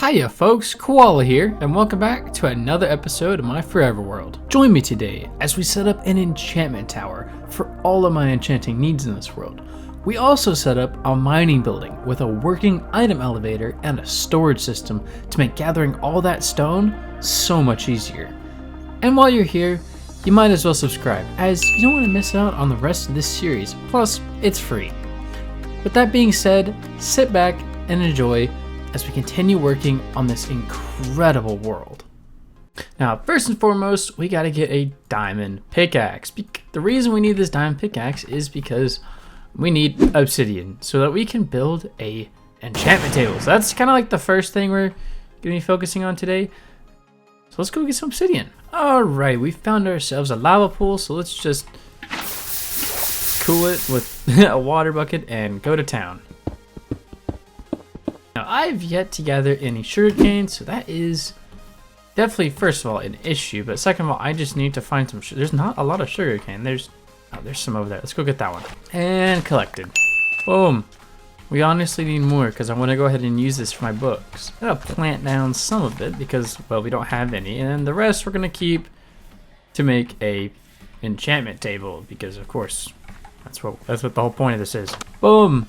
Hiya folks, Koala here, and welcome back to another episode of my Forever World. Join me today as we set up an enchantment tower for all of my enchanting needs in this world. We also set up a mining building with a working item elevator and a storage system to make gathering all that stone so much easier. And while you're here, you might as well subscribe, as you don't want to miss out on the rest of this series, plus it's free. With that being said, sit back and enjoy as we continue working on this incredible world. Now, first and foremost, we gotta get a diamond pickaxe. The reason we need this diamond pickaxe is because we need obsidian so that we can build a enchantment table. So that's kind of like the first thing we're gonna be focusing on today. So let's go get some obsidian. All right, we found ourselves a lava pool, so let's just cool it with a water bucket and go to town. Now, I've yet to gather any sugarcane, so that is definitely, first of all, an issue. But second of all, I just need to find some. There's not a lot of sugarcane. There's some over there. Let's go get that one. And collected. Boom. We honestly need more because I want to go ahead and use this for my books. I'm gonna plant down some of it because, well, we don't have any, and the rest we're gonna keep to make a enchantment table because, of course, that's what the whole point of this is. Boom.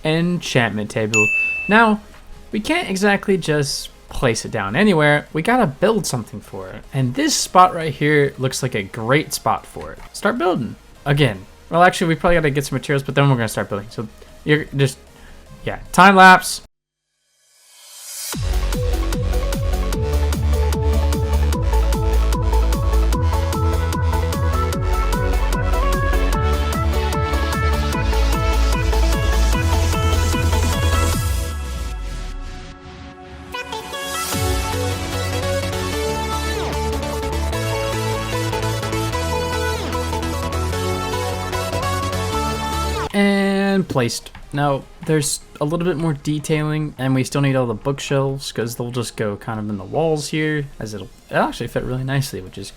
Enchantment table. Now, we can't exactly just place it down anywhere. We gotta build something for it. And this spot right here looks like a great spot for it. Start building. Again. Well, actually, we probably gotta get some materials, but then we're gonna start building. So, you're just, yeah, time lapse. And placed. Now there's a little bit more detailing, and we still need all the bookshelves because they'll just go kind of in the walls here, as it'll actually fit really nicely, which is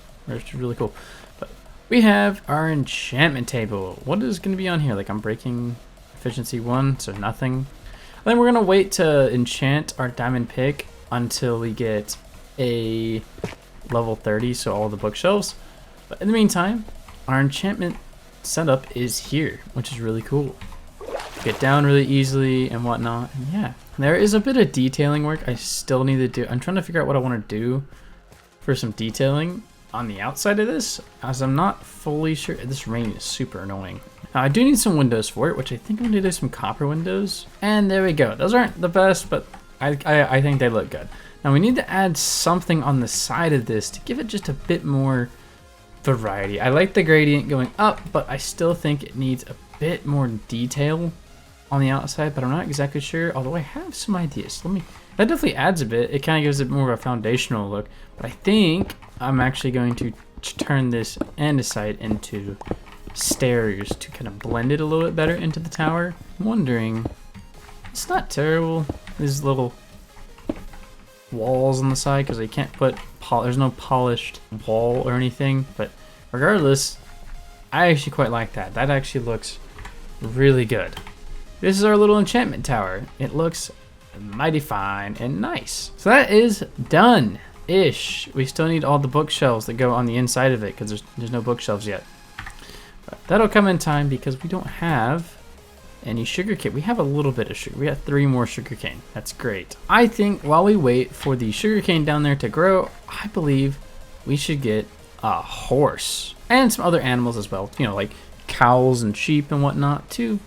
really cool. But we have our enchantment table. What is going to be on here? Like, I'm breaking efficiency 1, so nothing. Then we're gonna wait to enchant our diamond pick until we get a level 30, so all the bookshelves. But in the meantime, our enchantment setup is here, which is really cool. Get down really easily and whatnot. And yeah, there is a bit of detailing work I still need to do. I'm trying to figure out what I want to do for some detailing on the outside of this, as I'm not fully sure. This rain is super annoying. Now, I do need some windows for it, which I think I'm going to do some copper windows. And there we go. Those aren't the best, but I think they look good. Now we need to add something on the side of this to give it just a bit more variety. I like the gradient going up, but I still think it needs a bit more detail on the outside, but I'm not exactly sure, although I have some ideas. That definitely adds a bit. It kind of gives it more of a foundational look, but I think I'm actually going to turn this andesite into stairs to kind of blend it a little bit better into the tower. I'm wondering, it's not terrible, these little walls on the side, because they can't put there's no polished wall or anything, but regardless, I actually quite like that. That actually looks really good. This is our little enchantment tower. It looks mighty fine and nice. So that is done-ish. We still need all the bookshelves that go on the inside of it because there's no bookshelves yet. But that'll come in time because we don't have any sugarcane. We have a little bit of sugar. We have 3 more sugarcane. That's great. I think while we wait for the sugarcane down there to grow, I believe we should get a horse and some other animals as well. You know, like cows and sheep and whatnot to,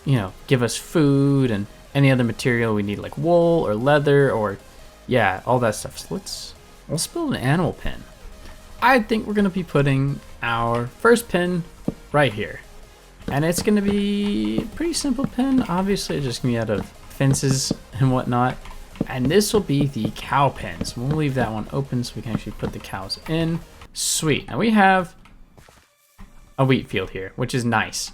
you know, give us food and any other material we need, like wool or leather or, yeah, all that stuff. So let's build an animal pen. I think we're gonna be putting our first pen right here. And it's going to be a pretty simple pen. Obviously, it's just going to be out of fences and whatnot. And this will be the cow pen. So we'll leave that one open so we can actually put the cows in. Sweet. Now we have a wheat field here, which is nice,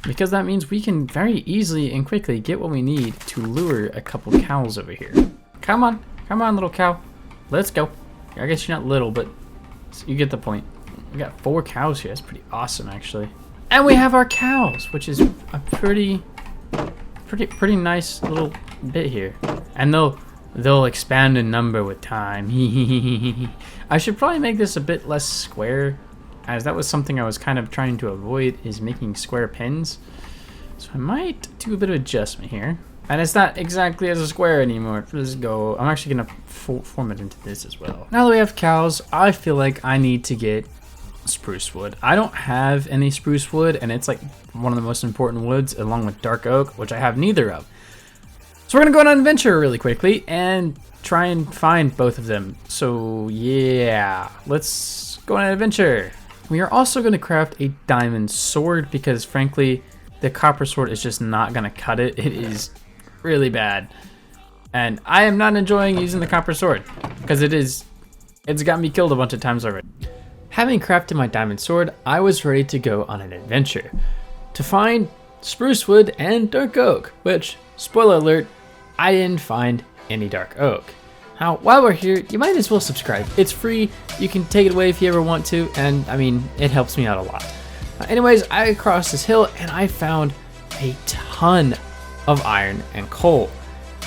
because that means we can very easily and quickly get what we need to lure a couple cows over here. Come on, little cow. Let's go. I guess you're not little, but you get the point. We got 4 cows here. That's pretty awesome, actually. And we have our cows, which is a pretty nice little bit here. And they'll expand in number with time. I should probably make this a bit less square, as that was something I was kind of trying to avoid, is making square pins. So I might do a bit of adjustment here. And it's not exactly as a square anymore. Let's go. I'm actually gonna form it into this as well. Now that we have cows, I feel like I need to get spruce wood. I don't have any spruce wood, and it's like one of the most important woods along with dark oak, which I have neither of. So we're gonna go on an adventure really quickly and try and find both of them. So yeah, let's go on an adventure. We are also gonna craft a diamond sword because frankly, the copper sword is just not gonna cut it. It is really bad. And I am not enjoying using the copper sword because it's got me killed a bunch of times already. Having crafted my diamond sword, I was ready to go on an adventure to find spruce wood and dark oak, which, spoiler alert, I didn't find any dark oak. Now, while we're here, you might as well subscribe. It's free, you can take it away if you ever want to, and I mean, it helps me out a lot. Anyways, I crossed this hill and I found a ton of iron and coal.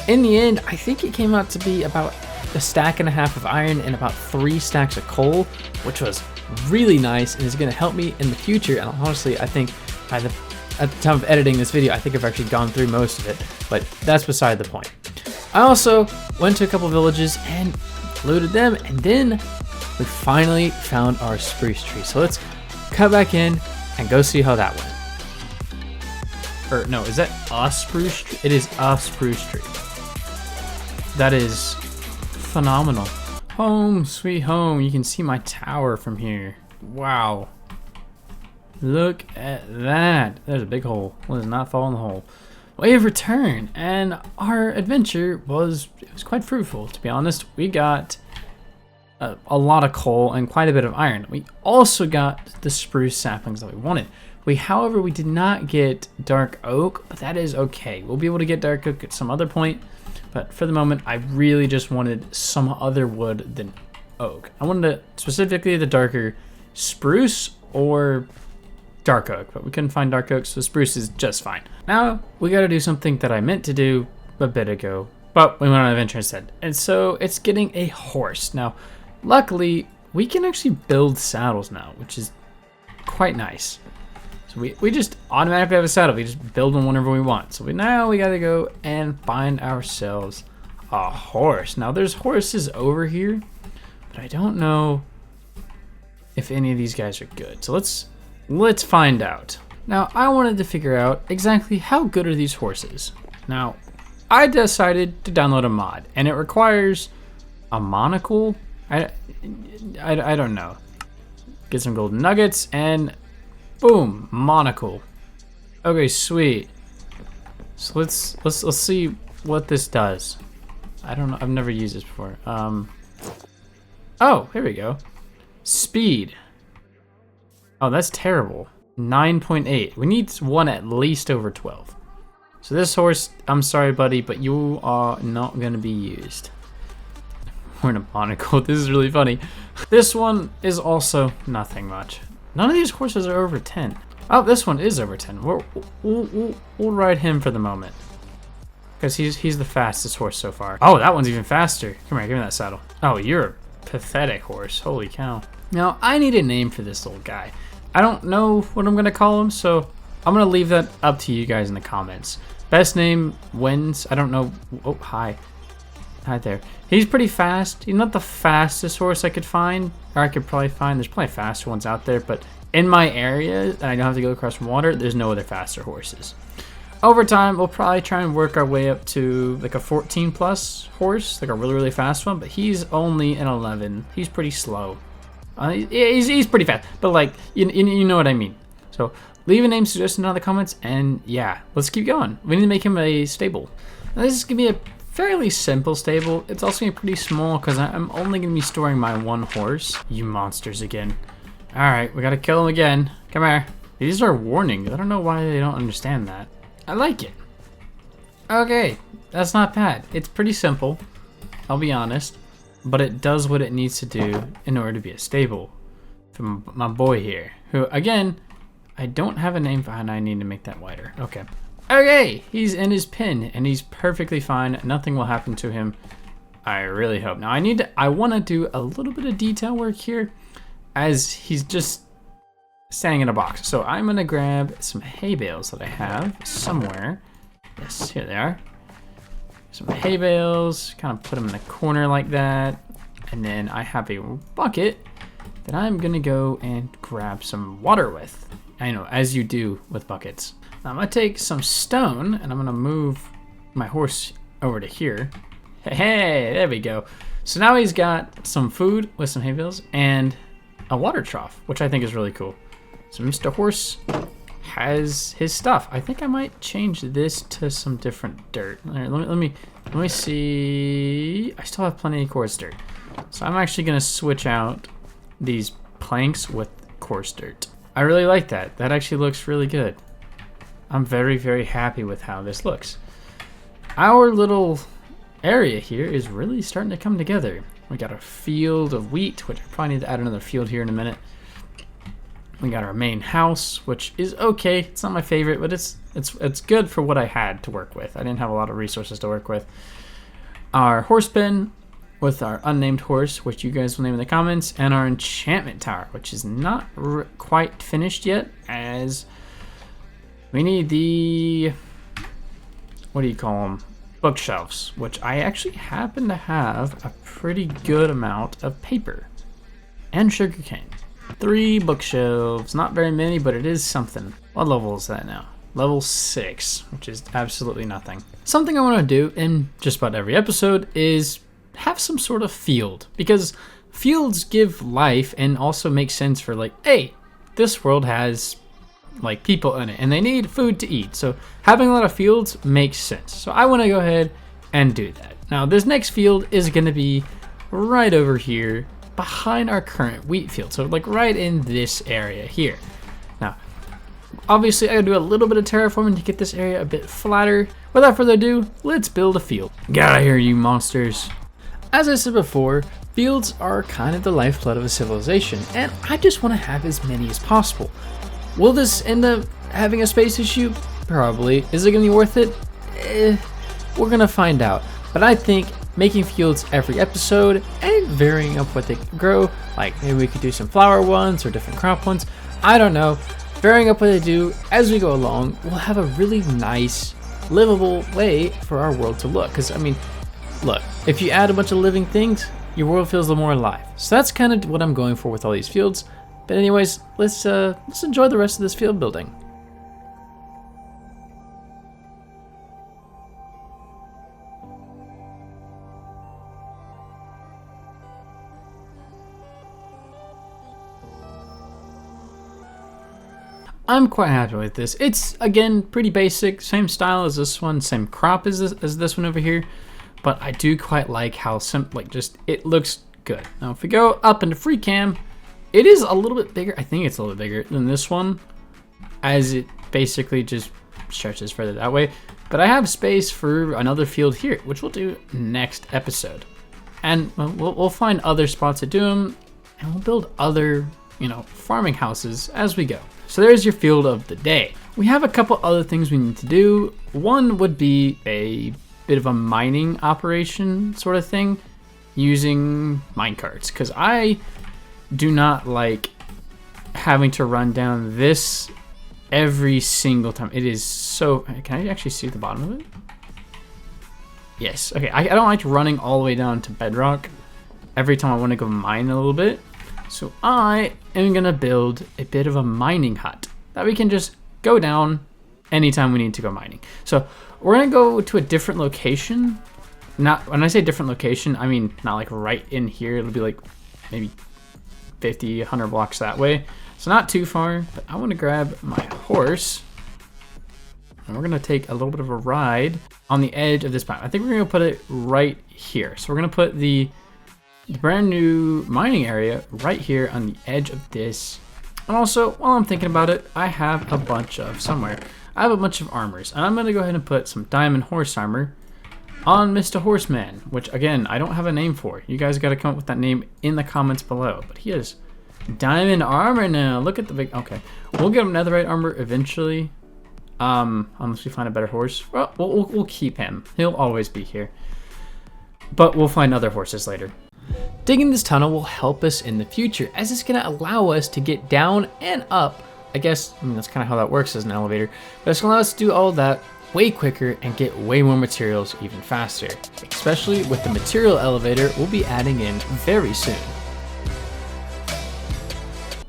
In the end, I think it came out to be about a stack and a half of iron and about 3 stacks of coal, which was really nice and is going to help me in the future. And honestly, I think at the time of editing this video, I think I've actually gone through most of it, but that's beside the point. I also went to a couple villages and looted them, and then we finally found our spruce tree. So let's cut back in and go see how that went. Or no, is that a spruce tree? It is a spruce tree. That is phenomenal. Home sweet home. You can see my tower from here. Wow. Look at that. There's a big hole. Let's not fall in the hole. We have returned, and our adventure was quite fruitful, to be honest. We got a lot of coal and quite a bit of iron. We also got the spruce saplings that we wanted. However, we did not get dark oak, but that is okay. We'll be able to get dark oak at some other point, but for the moment, I really just wanted some other wood than oak. I wanted specifically the darker spruce or dark oak, but we couldn't find dark oak, so spruce is just fine. Now, we gotta do something that I meant to do a bit ago, but we went on an adventure instead. And so it's getting a horse. Now, luckily, we can actually build saddles now, which is quite nice. So we just automatically have a saddle. We just build one whenever we want. So now we gotta go and find ourselves a horse. Now there's horses over here, but I don't know if any of these guys are good. So let's find out. Now I wanted to figure out exactly how good are these horses. Now I decided to download a mod, and it requires a monocle. I don't know. Get some golden nuggets and boom, monocle. Okay, sweet. So let's see what this does. I don't know. I've never used this before. Oh, here we go. Speed. Oh, that's terrible. 9.8. We need one at least over 12. So this horse, I'm sorry, buddy, but you are not gonna be used. We're in a monocle. This is really funny. This one is also nothing much. None of these horses are over 10. Oh, this one is over 10. We'll ride him for the moment, because he's the fastest horse so far. Oh, that one's even faster. Come here, give me that saddle. Oh, you're a pathetic horse. Holy cow. Now, I need a name for this little guy. I don't know what I'm going to call him, so I'm going to leave that up to you guys in the comments. Best name wins. I don't know. Oh, hi. Hi there. He's pretty fast. He's not the fastest horse I could find, or I could probably find. There's probably faster ones out there, but in my area, and I don't have to go across water, there's no other faster horses. Over time, we'll probably try and work our way up to like a 14 plus horse, like a really, really fast one, but he's only an 11. He's pretty slow. He's pretty fast, but like, you know what I mean. So leave a name suggestion in the comments, and yeah, let's keep going. We need to make him a stable. Now, this is gonna be a fairly simple stable. It's also gonna be pretty small because I'm only gonna be storing my one horse. You monsters again. All right, we gotta kill him again. Come here. These are warnings. I don't know why they don't understand that. I like it. Okay, that's not bad. It's pretty simple, I'll be honest, but it does what it needs to do in order to be a stable for my boy here, who, again, I don't have a name for, and I need to make that wider. Okay. Okay, he's in his pen, and he's perfectly fine. Nothing will happen to him. I really hope. Now I want to do a little bit of detail work here as he's just standing in a box. So I'm gonna grab some hay bales that I have somewhere. Yes, here they are. Some hay bales, kind of put them in a corner like that. And then I have a bucket that I'm gonna go and grab some water with. I know, as you do with buckets. Now I'm gonna take some stone and I'm gonna move my horse over to here. Hey, there we go. So now he's got some food with some hay bales and a water trough, which I think is really cool. So Mr. Horse has his stuff. I think I might change this to some different dirt. Right, let me see. I still have plenty of coarse dirt. So I'm actually gonna switch out these planks with coarse dirt. I really like that. That actually looks really good. I'm very, very happy with how this looks. Our little area here is really starting to come together. We got a field of wheat, which I probably need to add another field here in a minute. We got our main house, which is okay. It's not my favorite, but it's good for what I had to work with. I didn't have a lot of resources to work with. Our horse pen with our unnamed horse, which you guys will name in the comments, and our enchantment tower, which is not quite finished yet, as we need the, what do you call them? Bookshelves, which I actually happen to have a pretty good amount of paper and sugarcane. 3 bookshelves, not very many, but it is something. What level is that now? Level 6, which is absolutely nothing. Something I want to do in just about every episode is have some sort of field, because fields give life and also make sense for like, hey, this world has like people in it and they need food to eat. So having a lot of fields makes sense. So I want to go ahead and do that. Now this next field is going to be right over here behind our current wheat field. So like right in this area here. Now, obviously I gotta do a little bit of terraforming to get this area a bit flatter. Without further ado, let's build a field. Get out of here, you monsters. As I said before, fields are kind of the lifeblood of a civilization, and I just want to have as many as possible. Will this end up having a space issue? Probably. Is it gonna be worth it? We're gonna find out. But I think making fields every episode and varying up what they grow, like maybe we could do some flower ones or different crop ones, I don't know. Varying up what they do as we go along will have a really nice, livable way for our world to look. Because I mean, look, if you add a bunch of living things, your world feels a little more alive. So that's kind of what I'm going for with all these fields. But anyways, let's enjoy the rest of this field building. I'm quite happy with this. It's, again, pretty basic, same style as this one, same crop as this one over here, but I do quite like how simple, like just, it looks good. Now if we go up into free cam, it is a little bit bigger, I think it's a little bit bigger than this one, as it basically just stretches further that way, but I have space for another field here, which we'll do next episode. And we'll find other spots to do them, and we'll build other, farming houses as we go. So there's your field of the day. We have a couple other things we need to do. One would be a bit of a mining operation sort of thing using minecarts, because I do not like having to run down this every single time. It is so, can I actually see the bottom of it? Yes, okay, I don't like running all the way down to bedrock every time I want to go mine a little bit. So I am gonna build a bit of a mining hut that we can just go down anytime we need to go mining. So we're gonna go to a different location. Not, when I say different location, I mean not like right in here. It'll be like maybe 50, 100 blocks that way. So not too far, but I wanna grab my horse and we're gonna take a little bit of a ride on the edge of this map. I think we're gonna put it right here. So we're gonna put the brand new mining area right here on the edge of this. And also, while I'm thinking about it, I have a bunch of armors, and I'm gonna go ahead and put some diamond horse armor on Mr. Horseman, which again, I don't have a name for. You guys gotta come up with that name in the comments below, but he has diamond armor now. Look at the big, okay. We'll get him netherite armor eventually, unless we find a better horse. Well, we'll keep him. He'll always be here. but we'll find other horses later. Digging this tunnel will help us in the future, as it's going to allow us to get down and up. I mean, that's kind of how that works as an elevator, but it's going to allow us to do all of that way quicker and get way more materials even faster, especially with the material elevator we'll be adding in very soon.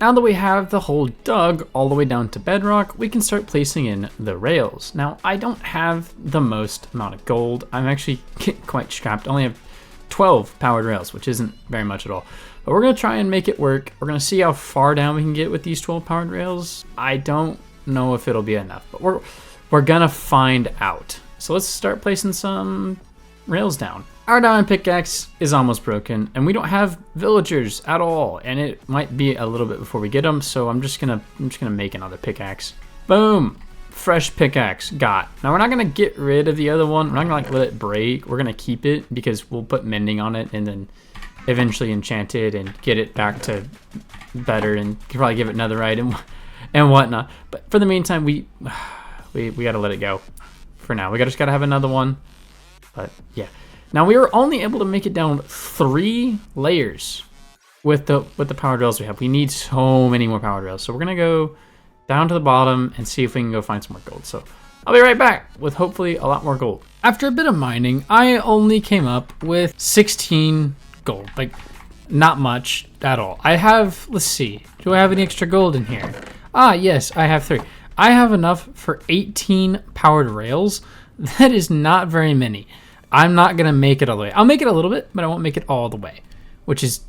Now that we have the hole dug all the way down to bedrock, we can start placing in the rails. Now, I don't have the most amount of gold. I'm actually quite strapped. I only have 12 powered rails, which isn't very much at all. But we're gonna try and make it work. We're gonna see how far down we can get with these 12 powered rails. I don't know if it'll be enough, but we're gonna find out. So let's start placing some rails down. Our diamond pickaxe is almost broken, and we don't have villagers at all, and it might be a little bit before we get them, so I'm just gonna make another pickaxe. Boom! Fresh pickaxe got. Now we're not gonna get rid of the other one. We're not gonna like let it break. We're gonna keep it because we'll put mending on it and then eventually enchant it and get it back to better, and probably give it another item and whatnot. But for the meantime, we gotta let it go for now. We just gotta have another one. But yeah. Now we were only able to make it down 3 layers with the powered rails we have. We need so many more powered rails. So we're gonna go down to the bottom and see if we can go find some more gold. So I'll be right back with hopefully a lot more gold. After a bit of mining, I only came up with 16 gold. Like, not much at all. I have, let's see, do I have any extra gold in here? Ah, yes, I have 3. I have enough for 18 powered rails. That is not very many. I'm not gonna make it all the way. I'll make it a little bit, but I won't make it all the way, which is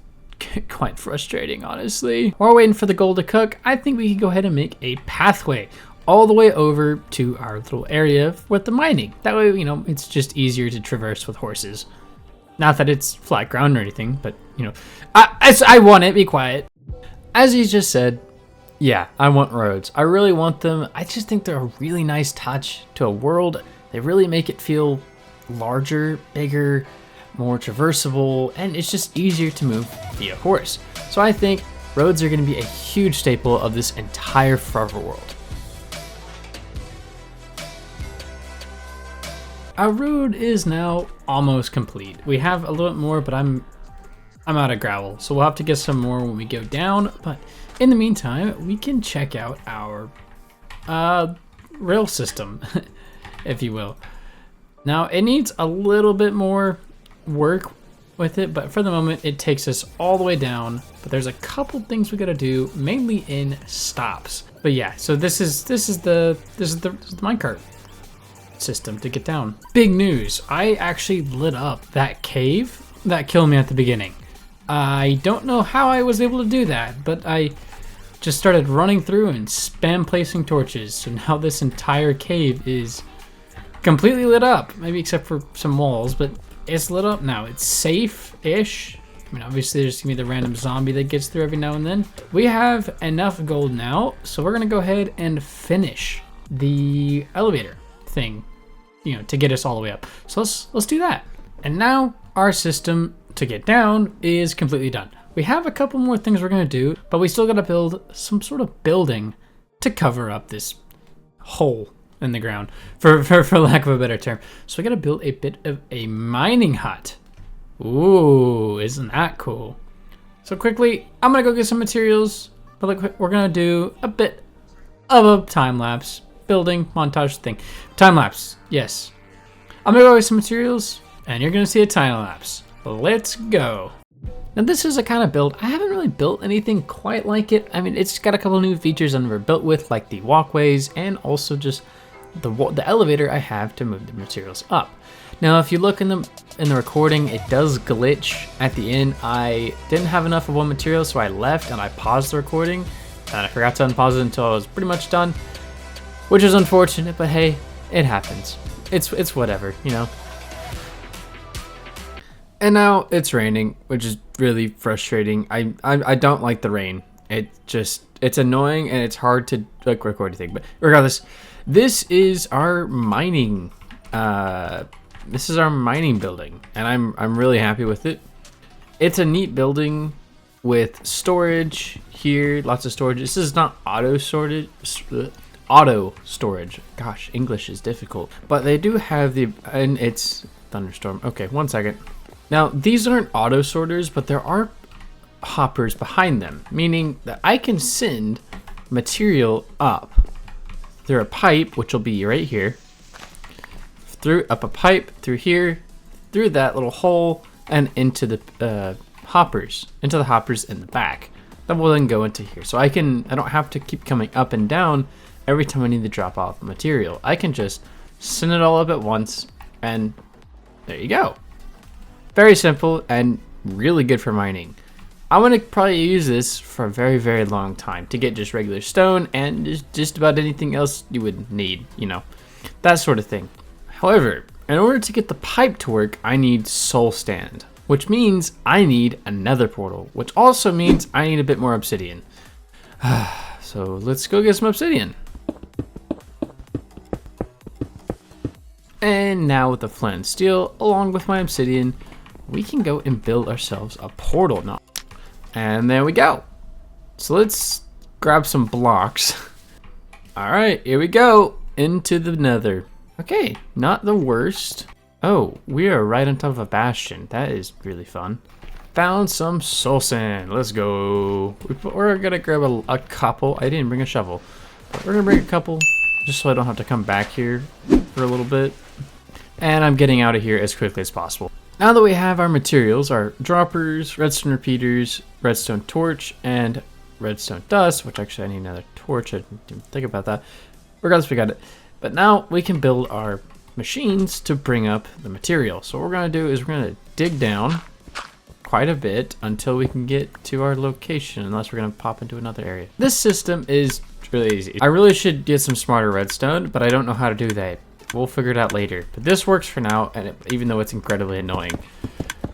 quite frustrating, honestly. While we're waiting for the gold to cook, I think we can go ahead and make a pathway all the way over to our little area with the mining. That way, you know, it's just easier to traverse with horses. Not that it's flat ground or anything, but, you know, I want it, be quiet. As he just said, yeah, I want roads. I really want them. I just think they're a really nice touch to a world. They really make it feel larger, bigger, more traversable, and it's just easier to move via horse. So I think roads are going to be a huge staple of this entire forever world. Our road is now almost complete. We have a little bit more, but I'm out of gravel, so we'll have to get some more when we go down. But in the meantime, we can check out our rail system, if you will. Now, it needs a little bit more work with it, but for the moment, it takes us all the way down. But there's a couple things we gotta do, mainly in stops. But yeah, so this is the minecart system to get down. Big news! I actually lit up that cave that killed me at the beginning. I don't know how I was able to do that, but I just started running through and spam placing torches. So now this entire cave is completely lit up, maybe except for some walls, but it's lit up now. It's safe-ish. I mean, obviously there's gonna be the random zombie that gets through every now and then. We have enough gold now, so we're gonna go ahead and finish the elevator thing, you know, to get us all the way up. So let's do that. And now our system to get down is completely done. We have a couple more things we're gonna do, but we still gotta build some sort of building to cover up this hole in the ground, for lack of a better term. So we gotta build a bit of a mining hut. Ooh, isn't that cool? So quickly, I'm gonna go get some materials, but we're gonna do a bit of a time lapse building montage thing. Time lapse, yes. I'm gonna go get some materials, and you're gonna see a time lapse. Let's go. Now this is a kind of build, I haven't really built anything quite like it. I mean, it's got a couple new features I've never built with, like the walkways, and also just the elevator I have to move the materials up. Now, if you look in the recording, it does glitch at the end. I didn't have enough of one material, so I left and I paused the recording, and I forgot to unpause it until I was pretty much done, which is unfortunate, but hey, it happens. It's whatever, you know. And now it's raining, which is really frustrating. I don't like the rain. It's annoying and it's hard to like record anything. But regardless, this is our mining. This is our mining building, and I'm really happy with it. It's a neat building with storage here, lots of storage. This is not auto storage. Gosh, English is difficult. But they do have and it's thunderstorm. Okay, 1 second. Now, these aren't auto sorters, but there are hoppers behind them, meaning that I can send material up through a pipe, which will be right here, up a pipe, through here, through that little hole, and into the hoppers in the back. That will then go into here. So I don't have to keep coming up and down every time I need to drop off material. I can just send it all up at once, and there you go. Very simple and really good for mining. I'm gonna probably use this for a very, very long time to get just regular stone and just about anything else you would need, you know, that sort of thing. However, in order to get the pipe to work, I need soul stand, which means I need another portal, which also means I need a bit more obsidian. So let's go get some obsidian. And now with the flint and steel, along with my obsidian, we can go and build ourselves a portal now. And there we go. So let's grab some blocks. All right, here we go, into the nether. Okay, not the worst. Oh, we are right on top of a bastion. That is really fun. Found some soul sand. Let's go. We're gonna grab a couple. I didn't bring a shovel, but we're gonna bring a couple just so I don't have to come back here for a little bit. And I'm getting out of here as quickly as possible. Now that we have our materials, our droppers, redstone repeaters, redstone torch, and redstone dust, which actually I need another torch. I didn't even think about that. Regardless, we got it. But now we can build our machines to bring up the material. So what we're gonna do is we're gonna dig down quite a bit until we can get to our location, unless we're gonna pop into another area. This system is really easy. I really should get some smarter redstone, but I don't know how to do that. We'll figure it out later. But this works for now, and even though it's incredibly annoying,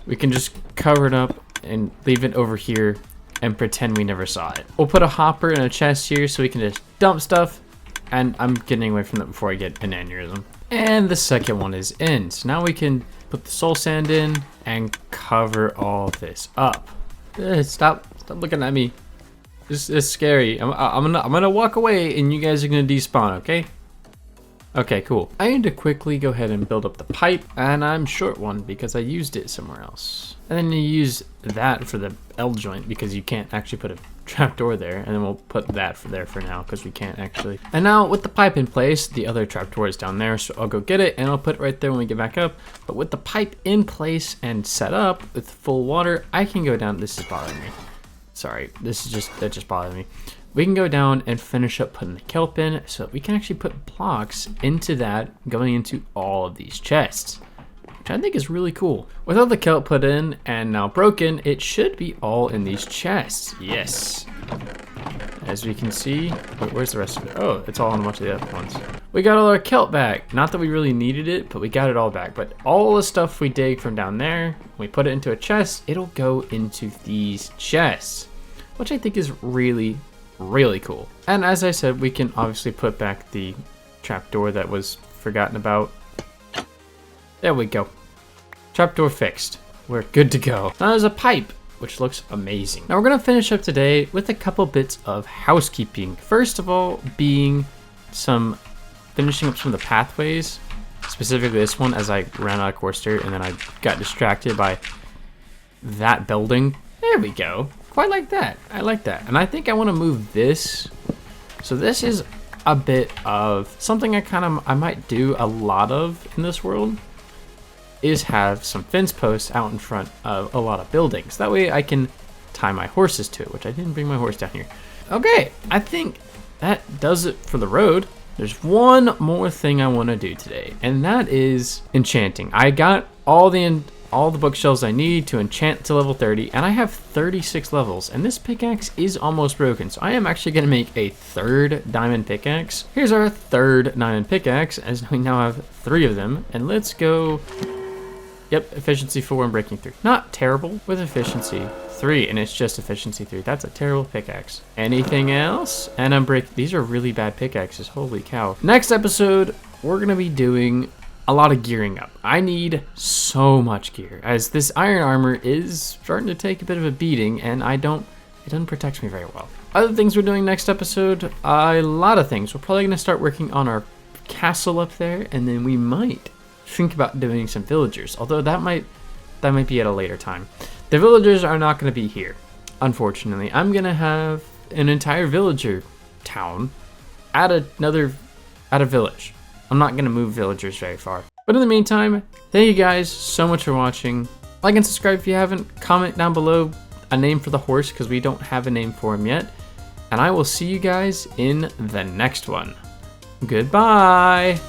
we can just cover it up and leave it over here and pretend we never saw it. We'll put a hopper in a chest here so we can just dump stuff, and I'm getting away from that before I get an aneurysm. And the second one is in. So now we can put the soul sand in and cover all this up. Stop looking at me. This is scary. I'm gonna walk away and you guys are gonna despawn, okay? Okay, cool. I need to quickly go ahead and build up the pipe, and I'm short one because I used it somewhere else. And then you use that for the L joint because you can't actually put a trapdoor there, and then we'll put that for there for now because we can't actually. And now with the pipe in place, the other trapdoor is down there, so I'll go get it and I'll put it right there when we get back up. But with the pipe in place and set up with full water, I can go down. This is bothering me. Sorry, that just bothered me. We can go down and finish up putting the kelp in so we can actually put blocks into that going into all of these chests, which I think is really cool. With all the kelp put in and now broken, it should be all in these chests. Yes. As we can see, wait, where's the rest of it? Oh, it's all in a bunch of the other ones. We got all our kelp back. Not that we really needed it, but we got it all back. But all the stuff we dig from down there, we put it into a chest, it'll go into these chests, which I think is really cool. And as I said, we can obviously put back the trapdoor that was forgotten about. There we go. Trapdoor fixed. We're good to go. Now there's a pipe, which looks amazing. Now we're gonna finish up today with a couple bits of housekeeping. First of all, being finishing up some of the pathways, specifically this one as I ran out of course dirt and then I got distracted by that building. There we go. Quite like that. I like that. And I think I want to move this. So this is a bit of something I might do a lot of in this world, is have some fence posts out in front of a lot of buildings. That way I can tie my horses to it, which I didn't bring my horse down here. Okay, I think that does it for the road. There's one more thing I want to do today, and that is enchanting. I got all the bookshelves I need to enchant to level 30, and I have 36 levels, and this pickaxe is almost broken, so I am actually going to make a third diamond pickaxe. Here's our third diamond pickaxe, as we now have 3 of them, and let's go. Yep, efficiency 4 and breaking 3. Not terrible with efficiency 3, and it's just efficiency 3. That's a terrible pickaxe. Anything else? And I'm these are really bad pickaxes, holy cow. Next episode, we're going to be doing a lot of gearing up. I need so much gear, as this iron armor is starting to take a bit of a beating, and it doesn't protect me very well. Other things we're doing next episode, a lot of things. We're probably going to start working on our castle up there, and then we might think about doing some villagers, although that might that might be at a later time. The villagers are not going to be here, unfortunately. I'm going to have an entire villager town at a village. I'm not going to move villagers very far. But in the meantime, thank you guys so much for watching. Like and subscribe if you haven't. Comment down below a name for the horse because we don't have a name for him yet. And I will see you guys in the next one. Goodbye.